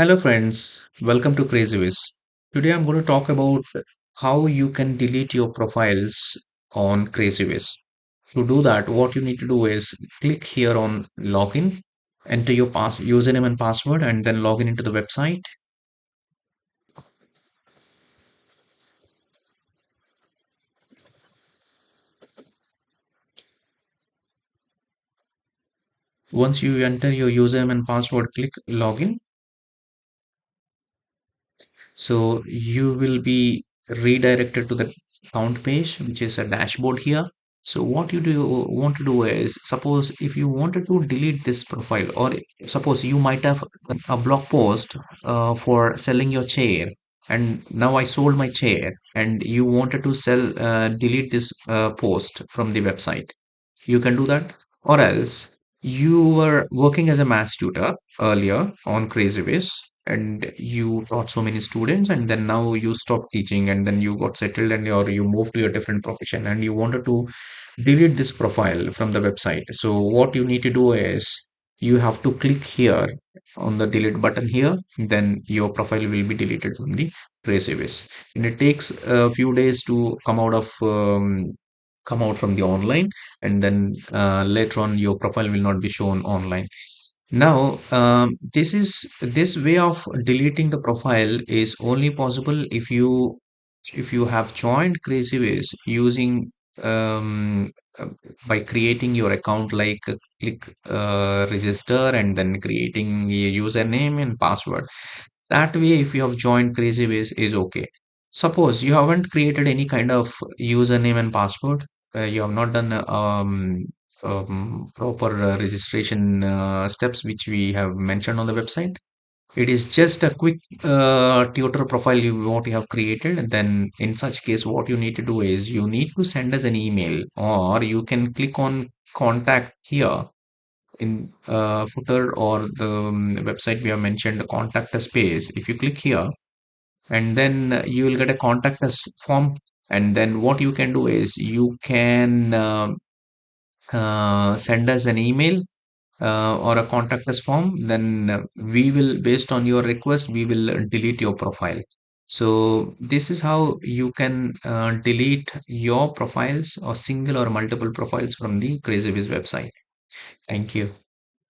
Hello friends, welcome to Crazywhiz. Today I'm going to talk about how you can delete your profiles on Crazywhiz. To do that, what you need to do is click here on login, enter your username and password, and then log in into the website. Once you enter your username and password, click login. So you will be redirected to the account page, which is a dashboard here. So what you do want to do is, suppose if you wanted to delete this profile, or suppose you might have a blog post for selling your chair, and now I sold my chair, and you wanted to delete this post from the website. You can do that, or else you were working as a maths tutor earlier on Crazywhiz, and you taught so many students, and then now you stopped teaching, and then you got settled, and you moved to a different profession, and you wanted to delete this profile from the website. So what you need to do is you have to click here on the delete button here, then your profile will be deleted from the Crazywhiz. And it takes a few days to come out from the online, and then later on your profile will not be shown online. Now this way of deleting the profile is only possible if you have joined Crazywhiz using um, uh, by creating your account, like click register and then creating a username and password. That way, if you have joined Crazywhiz, is okay. Suppose you haven't created any kind of username and password, you have not done proper registration steps which we have mentioned on the website. It is just a quick tutor profile what you have created. And then in such case, what you need to do is you need to send us an email, or you can click on contact here in footer, or the website we have mentioned the contact us page. If you click here, and then you will get a contact us form, and then what you can do is you can send us an email or a contact us form. Then we will, based on your request, we will delete your profile. So this is how you can delete your profiles, or single or multiple profiles, from the Crazyviz website. Thank you.